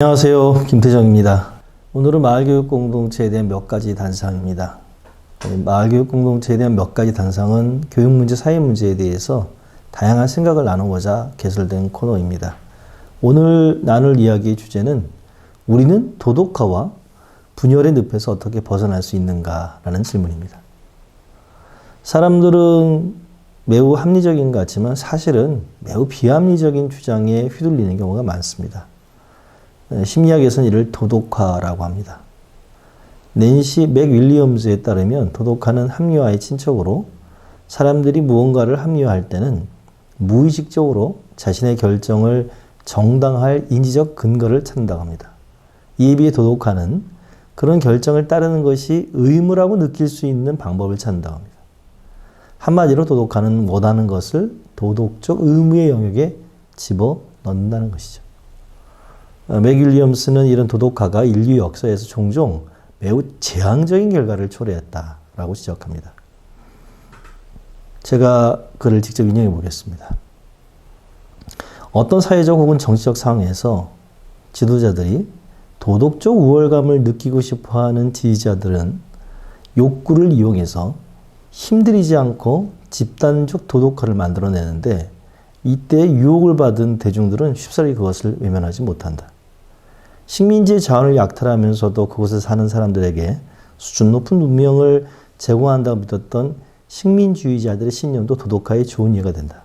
안녕하세요. 김태정입니다. 오늘은 마을교육 공동체에 대한 몇 가지 단상입니다. 마을교육 공동체에 대한 몇 가지 단상은 교육 문제, 사회 문제에 대해서 다양한 생각을 나누고자 개설된 코너입니다. 오늘 나눌 이야기의 주제는 우리는 도덕화와 분열의 늪에서 어떻게 벗어날 수 있는가라는 질문입니다. 사람들은 매우 합리적인 것 같지만 사실은 매우 비합리적인 주장에 휘둘리는 경우가 많습니다. 심리학에서는 이를 도덕화라고 합니다. 낸시 맥윌리엄스에 따르면 도덕화는 합리화의 친척으로 사람들이 무언가를 합리화할 때는 무의식적으로 자신의 결정을 정당할 인지적 근거를 찾는다고 합니다. 이에 비해 도덕화는 그런 결정을 따르는 것이 의무라고 느낄 수 있는 방법을 찾는다고 합니다. 한마디로 도덕화는 원하는 것을 도덕적 의무의 영역에 집어넣는다는 것이죠. 맥윌리엄스는 이런 도덕화가 인류 역사에서 종종 매우 재앙적인 결과를 초래했다라고 지적합니다. 제가 그를 직접 인용해 보겠습니다. 어떤 사회적 혹은 정치적 상황에서 지도자들이 도덕적 우월감을 느끼고 싶어하는 지지자들은 욕구를 이용해서 힘들이지 않고 집단적 도덕화를 만들어내는데 이때 유혹을 받은 대중들은 쉽사리 그것을 외면하지 못한다. 식민지의 자원을 약탈하면서도 그곳에 사는 사람들에게 수준 높은 문명을 제공한다고 믿었던 식민주의자들의 신념도 도덕화에 좋은 예가 된다.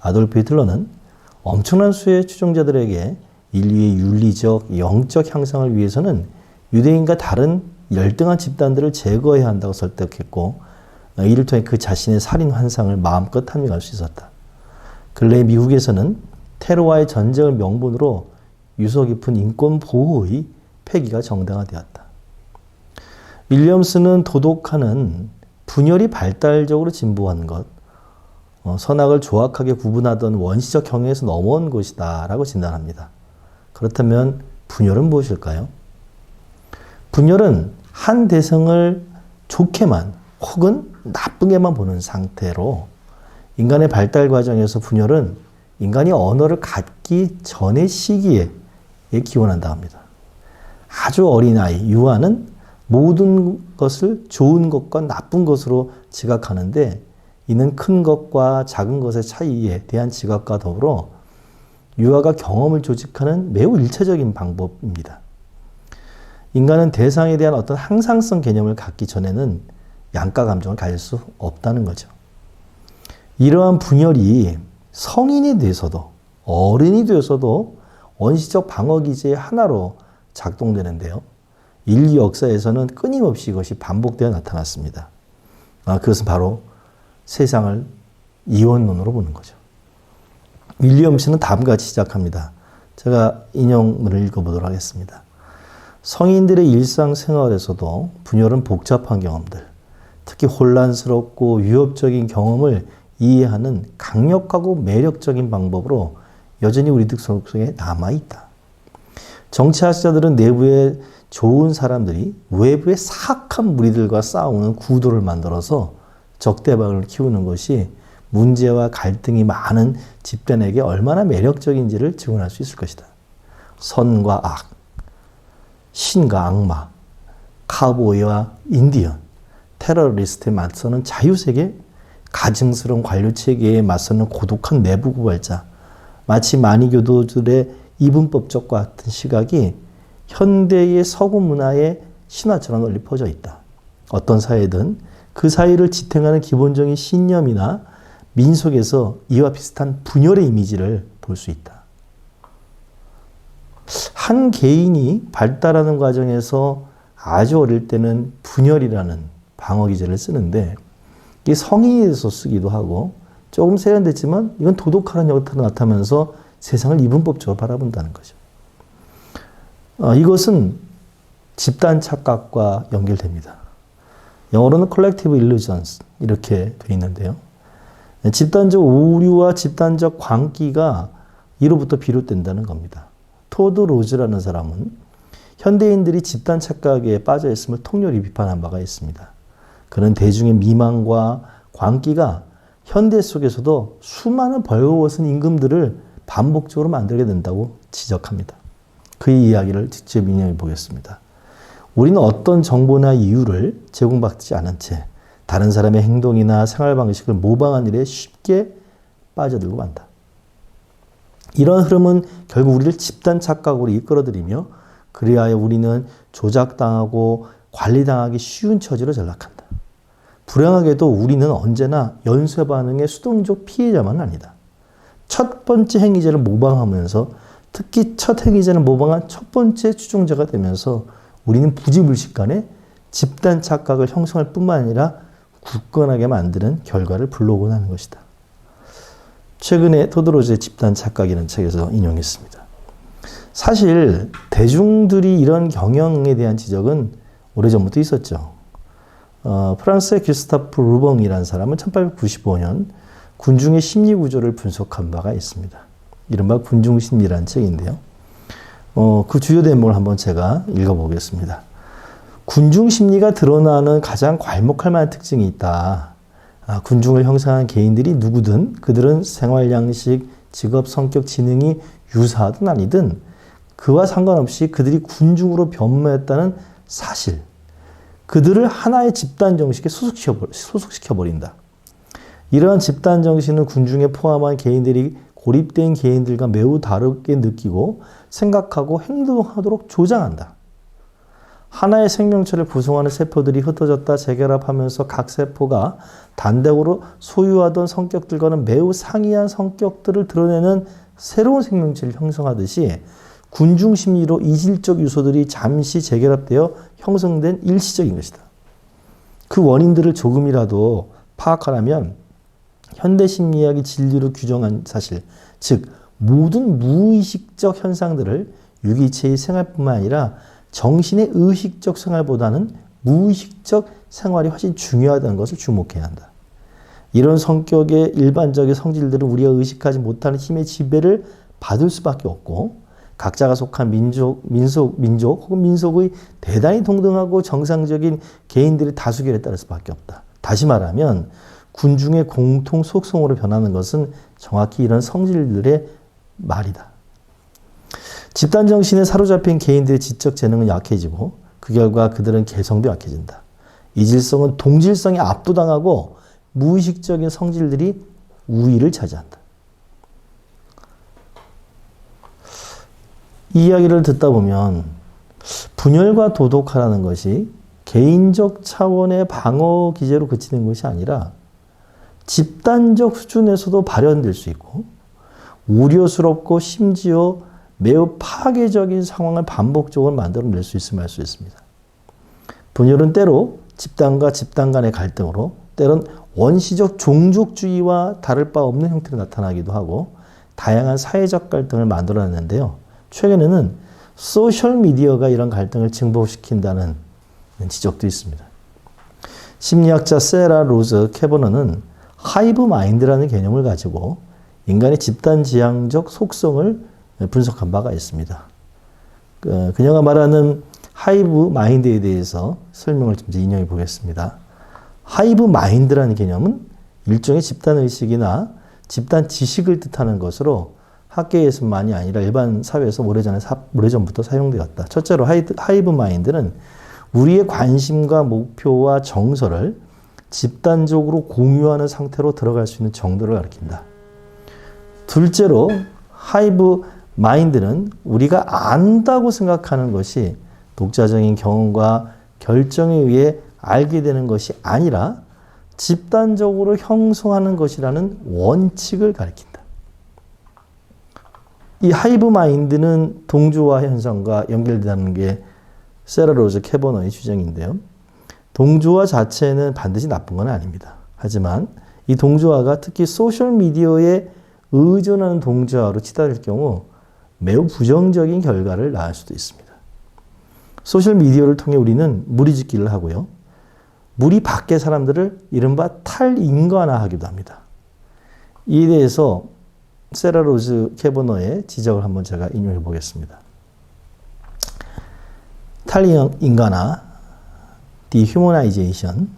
아돌프 히틀러는 엄청난 수의 추종자들에게 인류의 윤리적, 영적 향상을 위해서는 유대인과 다른 열등한 집단들을 제거해야 한다고 설득했고 이를 통해 그 자신의 살인 환상을 마음껏 탐닉할 수 있었다. 근래 미국에서는 테러와의 전쟁을 명분으로 유서 깊은 인권 보호의 폐기가 정당화되었다. 윌리엄스는 도덕화는 분열이 발달적으로 진보한 것, 선악을 조악하게 구분하던 원시적 경향에서 넘어온 것이다 라고 진단합니다. 그렇다면 분열은 무엇일까요? 분열은 한 대상을 좋게만 혹은 나쁘게만 보는 상태로 인간의 발달 과정에서 분열은 인간이 언어를 갖기 전의 시기에 기원한다 합니다. 아주 어린 아이, 유아는 모든 것을 좋은 것과 나쁜 것으로 지각하는데 이는 큰 것과 작은 것의 차이에 대한 지각과 더불어 유아가 경험을 조직하는 매우 일차적인 방법입니다. 인간은 대상에 대한 어떤 항상성 개념을 갖기 전에는 양가 감정을 가질 수 없다는 거죠. 이러한 분열이 성인이 돼서도 어른이 되어서도 원시적 방어 기제의 하나로 작동되는데요. 인류 역사에서는 끊임없이 이것이 반복되어 나타났습니다. 그것은 바로 세상을 이원론으로 보는 거죠. 윌리엄스는 다음과 같이 시작합니다. 제가 인용문을 읽어보도록 하겠습니다. 성인들의 일상생활에서도 분열은 복잡한 경험들, 특히 혼란스럽고 위협적인 경험을 이해하는 강력하고 매력적인 방법으로 여전히 우리들 속에 남아있다. 정치학자들은 내부에 좋은 사람들이 외부의 사악한 무리들과 싸우는 구도를 만들어서 적대방을 키우는 것이 문제와 갈등이 많은 집단에게 얼마나 매력적인지를 증언할 수 있을 것이다. 선과 악, 신과 악마, 카우보이와 인디언, 테러리스트에 맞서는 자유세계, 가증스러운 관료체계에 맞서는 고독한 내부 고발자, 마치 마니교도들의 이분법적과 같은 시각이 현대의 서구 문화의 신화처럼 널리 퍼져 있다. 어떤 사회든 그 사회를 지탱하는 기본적인 신념이나 민속에서 이와 비슷한 분열의 이미지를 볼 수 있다. 한 개인이 발달하는 과정에서 아주 어릴 때는 분열이라는 방어 기제를 쓰는데 이게 성인이 돼서 쓰기도 하고 조금 세련됐지만 이건 도덕화라는 형태로 나타나면서 세상을 이분법적으로 바라본다는 거죠. 이것은 집단 착각과 연결됩니다. 영어로는 collective illusions 이렇게 되어 있는데요. 집단적 오류와 집단적 광기가 이로부터 비롯된다는 겁니다. 토드 로즈라는 사람은 현대인들이 집단 착각에 빠져 있음을 통렬히 비판한 바가 있습니다. 그는 대중의 미망과 광기가 현대 속에서도 수많은 벌거벗은 임금들을 반복적으로 만들게 된다고 지적합니다. 그의 이야기를 직접 인용해 보겠습니다. 우리는 어떤 정보나 이유를 제공받지 않은 채 다른 사람의 행동이나 생활 방식을 모방한 일에 쉽게 빠져들고 만다. 이런 흐름은 결국 우리를 집단 착각으로 이끌어들이며 그리하여 우리는 조작당하고 관리당하기 쉬운 처지로 전락한다. 불행하게도 우리는 언제나 연쇄 반응의 수동적 피해자만은 아니다. 첫 번째 행위자를 모방하면서 특히 첫 행위자를 모방한 첫 번째 추종자가 되면서 우리는 부지불식간에 집단 착각을 형성할 뿐만 아니라 굳건하게 만드는 결과를 불러오곤 하는 것이다. 최근에 토드로즈의 집단 착각이라는 책에서 인용했습니다. 사실 대중들이 이런 경영에 대한 지적은 오래전부터 있었죠. 프랑스의 규스타프 루봉이라는 사람은 1895년 군중의 심리 구조를 분석한 바가 있습니다. 이른바 군중심리라는 책인데요. 그 주요 대목을 한번 제가 읽어보겠습니다. 군중심리가 드러나는 가장 괄목할 만한 특징이 있다. 군중을 형성한 개인들이 누구든 그들은 생활 양식, 직업, 성격, 지능이 유사하든 아니든 그와 상관없이 그들이 군중으로 변모했다는 사실, 그들을 하나의 집단 정식에 소속시켜버린다. 이러한 집단 정신은 군중에 포함한 개인들이 고립된 개인들과 매우 다르게 느끼고 생각하고 행동하도록 조장한다. 하나의 생명체를 구성하는 세포들이 흩어졌다 재결합하면서 각 세포가 단독으로 소유하던 성격들과는 매우 상이한 성격들을 드러내는 새로운 생명체를 형성하듯이 군중심리로 이질적 요소들이 잠시 재결합되어 형성된 일시적인 것이다. 그 원인들을 조금이라도 파악하려면 현대심리학이 진리로 규정한 사실, 즉 모든 무의식적 현상들을 유기체의 생활뿐만 아니라 정신의 의식적 생활보다는 무의식적 생활이 훨씬 중요하다는 것을 주목해야 한다. 이런 성격의 일반적인 성질들은 우리가 의식하지 못하는 힘의 지배를 받을 수밖에 없고 각자가 속한 민족 혹은 민속의 대단히 동등하고 정상적인 개인들의 다수결에 따를 수밖에 없다. 다시 말하면 군중의 공통 속성으로 변하는 것은 정확히 이런 성질들의 말이다. 집단 정신에 사로잡힌 개인들의 지적 재능은 약해지고 그 결과 그들은 개성도 약해진다. 이질성은 동질성에 압도당하고 무의식적인 성질들이 우위를 차지한다. 이 이야기를 듣다 보면 분열과 도덕화라는 것이 개인적 차원의 방어 기제로 그치는 것이 아니라 집단적 수준에서도 발현될 수 있고 우려스럽고 심지어 매우 파괴적인 상황을 반복적으로 만들어낼 수 있음을 알 수 있습니다. 분열은 때로 집단과 집단 간의 갈등으로 때론 원시적 종족주의와 다를 바 없는 형태로 나타나기도 하고 다양한 사회적 갈등을 만들어냈는데요. 최근에는 소셜미디어가 이런 갈등을 증폭시킨다는 지적도 있습니다. 심리학자 세라 로즈 캐버너는 하이브 마인드라는 개념을 가지고 인간의 집단 지향적 속성을 분석한 바가 있습니다. 그녀가 말하는 하이브 마인드에 대해서 설명을 좀 인용해 보겠습니다. 하이브 마인드라는 개념은 일종의 집단 의식이나 집단 지식을 뜻하는 것으로 학계에서만이 아니라 일반 사회에서 오래전부터 사용되었다. 첫째로 하이브 마인드는 우리의 관심과 목표와 정서를 집단적으로 공유하는 상태로 들어갈 수 있는 정도를 가리킨다. 둘째로 하이브 마인드는 우리가 안다고 생각하는 것이 독자적인 경험과 결정에 의해 알게 되는 것이 아니라 집단적으로 형성하는 것이라는 원칙을 가리킨다. 이 하이브 마인드는 동조화 현상과 연결된다는 게 세라 로즈 캐버너의 주장인데요. 동조화 자체는 반드시 나쁜 건 아닙니다. 하지만 이 동조화가 특히 소셜미디어에 의존하는 동조화로 치달을 경우 매우 부정적인 결과를 낳을 수도 있습니다. 소셜미디어를 통해 우리는 무리짓기를 하고요. 무리 밖의 사람들을 이른바 탈인간화하기도 합니다. 이에 대해서 세라 로즈 캐버너의 지적을 한번 제가 인용해 보겠습니다. 탈인간화, 디휴머나이제이션.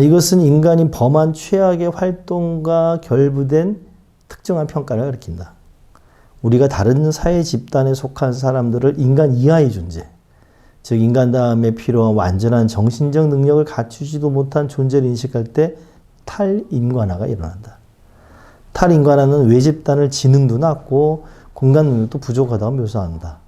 이것은 인간이 범한 최악의 활동과 결부된 특정한 평가를 가리킨다. 우리가 다른 사회 집단에 속한 사람들을 인간 이하의 존재, 즉 인간 다음에 필요한 완전한 정신적 능력을 갖추지도 못한 존재를 인식할 때 탈인간화가 일어난다. 탈인간화는 외집단을 지능도 낮고 공간 능력도 부족하다고 묘사한다.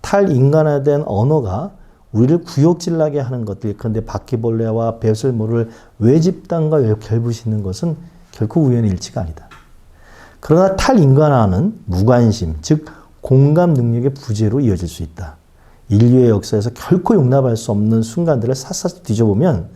탈인간화된 언어가 우리를 구역질나게 하는 것들, 그런데 바퀴벌레와 배설물을 외집단과 결부짓는 것은 결코 우연의 일치가 아니다. 그러나 탈인간화는 무관심, 즉 공감 능력의 부재로 이어질 수 있다. 인류의 역사에서 결코 용납할 수 없는 순간들을 샅샅이 뒤져보면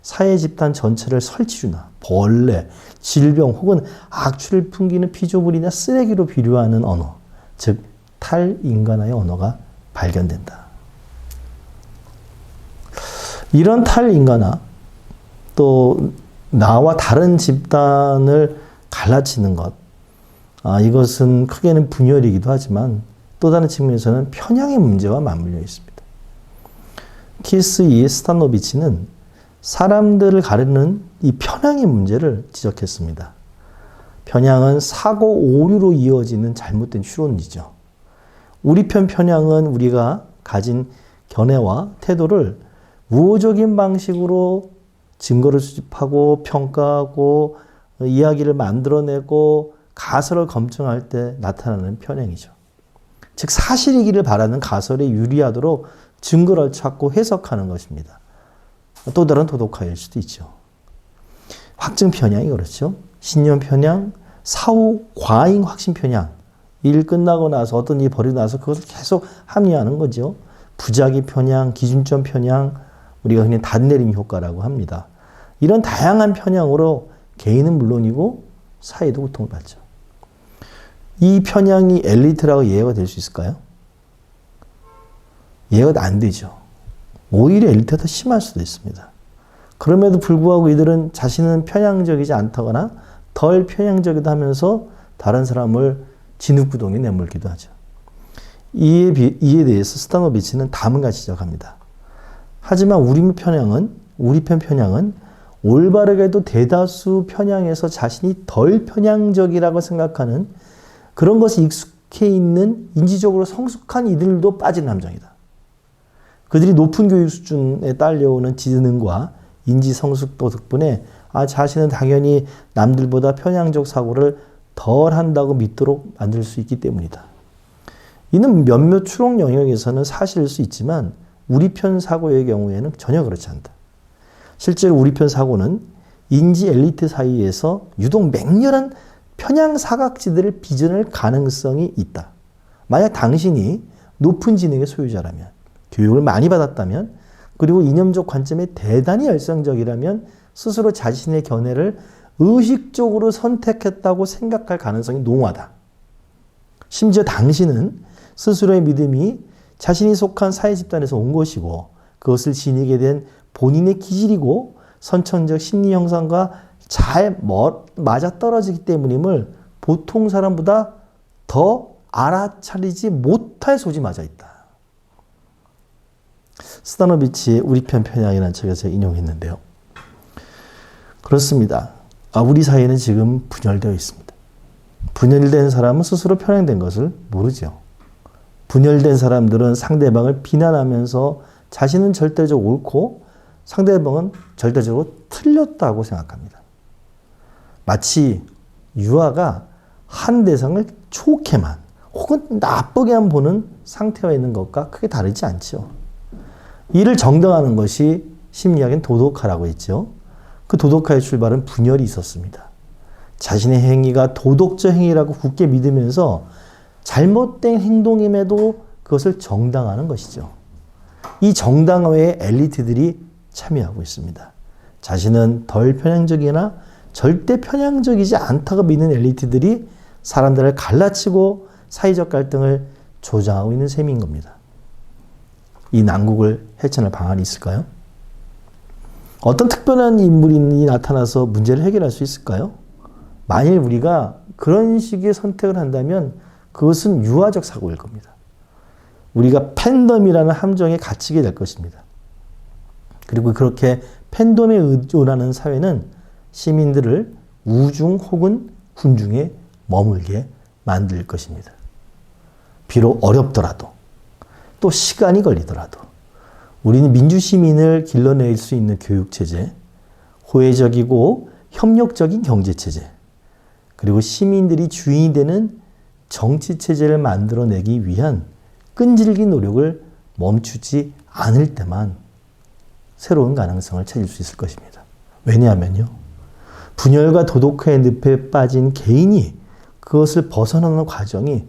사회 집단 전체를 설치류나 벌레, 질병 혹은 악취를 풍기는 피조물이나 쓰레기로 비유하는 언어, 즉 탈인간화의 언어가 발견된다. 이런 탈인간화, 또 나와 다른 집단을 갈라치는 것, 이것은 크게는 분열이기도 하지만 또 다른 측면에서는 편향의 문제와 맞물려 있습니다. 키스 이 스타노비치는 사람들을 가르는 이 편향의 문제를 지적했습니다. 편향은 사고 오류로 이어지는 잘못된 추론이죠. 우리 편 편향은 우리가 가진 견해와 태도를 우호적인 방식으로 증거를 수집하고 평가하고 이야기를 만들어내고 가설을 검증할 때 나타나는 편향이죠. 즉 사실이기를 바라는 가설에 유리하도록 증거를 찾고 해석하는 것입니다. 또 다른 도덕화일 수도 있죠. 확증 편향이 그렇죠. 신념 편향, 사후 과잉 확신 편향. 일 끝나고 나서 어떤 일이 벌이고 나서 그것을 계속 합리화하는 거죠. 부작위 편향, 기준점 편향, 우리가 그냥 단내림 효과라고 합니다. 이런 다양한 편향으로 개인은 물론이고 사회도 고통을 받죠. 이 편향이 엘리트라고 이해가 될 수 있을까요? 이해가 안 되죠. 오히려 엘리트가 더 심할 수도 있습니다. 그럼에도 불구하고 이들은 자신은 편향적이지 않다거나 덜 편향적이다 하면서 다른 사람을 진흙구덩이에 내몰기도 하죠. 이에 대해서 스타노비치는 다음과 지적합니다. 하지만 우리 편 편향은 올바르게도 대다수 편향에서 자신이 덜 편향적이라고 생각하는 그런 것이 익숙해 있는 인지적으로 성숙한 이들도 빠진 함정이다. 그들이 높은 교육 수준에 딸려오는 지능과 인지 성숙도 덕분에 자신은 당연히 남들보다 편향적 사고를 덜 한다고 믿도록 만들 수 있기 때문이다. 이는 몇몇 추론 영역에서는 사실일 수 있지만 우리 편 사고의 경우에는 전혀 그렇지 않다. 실제로 우리 편 사고는 인지 엘리트 사이에서 유독 맹렬한 편향 사각지대를 빚어낼 가능성이 있다. 만약 당신이 높은 지능의 소유자라면, 교육을 많이 받았다면, 그리고 이념적 관점에 대단히 열성적이라면 스스로 자신의 견해를 의식적으로 선택했다고 생각할 가능성이 농후하다. 심지어 당신은 스스로의 믿음이 자신이 속한 사회 집단에서 온 것이고 그것을 지니게 된 본인의 기질이고 선천적 심리 형성과 잘 맞아떨어지기 때문임을 보통 사람보다 더 알아차리지 못할 소지마저 있다. 스타노비치의 우리 편 편향이라는 책에서 제가 인용했는데요. 그렇습니다. 우리 사회는 지금 분열되어 있습니다. 분열된 사람은 스스로 편향된 것을 모르죠. 분열된 사람들은 상대방을 비난하면서 자신은 절대적으로 옳고 상대방은 절대적으로 틀렸다고 생각합니다. 마치 유아가 한 대상을 좋게만 혹은 나쁘게만 보는 상태와 있는 것과 크게 다르지 않죠. 이를 정당하는 것이 심리학엔 도덕화라고 했죠. 그 도덕화의 출발은 분열이 있었습니다. 자신의 행위가 도덕적 행위라고 굳게 믿으면서 잘못된 행동임에도 그것을 정당화하는 것이죠. 이 정당화에 엘리트들이 참여하고 있습니다. 자신은 덜 편향적이나 절대 편향적이지 않다고 믿는 엘리트들이 사람들을 갈라치고 사회적 갈등을 조장하고 있는 셈인 겁니다. 이 난국을 헤쳐낼 방안이 있을까요? 어떤 특별한 인물이 나타나서 문제를 해결할 수 있을까요? 만일 우리가 그런 식의 선택을 한다면 그것은 유아적 사고일 겁니다. 우리가 팬덤이라는 함정에 갇히게 될 것입니다. 그리고 그렇게 팬덤에 의존하는 사회는 시민들을 우중 혹은 군중에 머물게 만들 것입니다. 비록 어렵더라도 또 시간이 걸리더라도 우리는 민주시민을 길러낼 수 있는 교육체제, 호혜적이고 협력적인 경제체제, 그리고 시민들이 주인이 되는 정치체제를 만들어내기 위한 끈질긴 노력을 멈추지 않을 때만 새로운 가능성을 찾을 수 있을 것입니다. 왜냐하면요, 분열과 도덕화의 늪에 빠진 개인이 그것을 벗어나는 과정이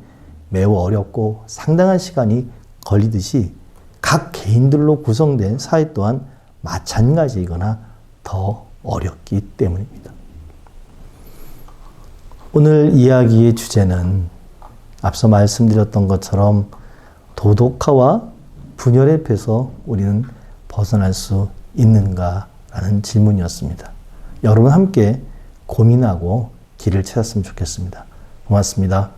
매우 어렵고 상당한 시간이 걸리듯이 각 개인들로 구성된 사회 또한 마찬가지이거나 더 어렵기 때문입니다. 오늘 이야기의 주제는 앞서 말씀드렸던 것처럼 도덕화와 분열의 폐에서 우리는 벗어날 수 있는가라는 질문이었습니다. 여러분 함께 고민하고 길을 찾았으면 좋겠습니다. 고맙습니다.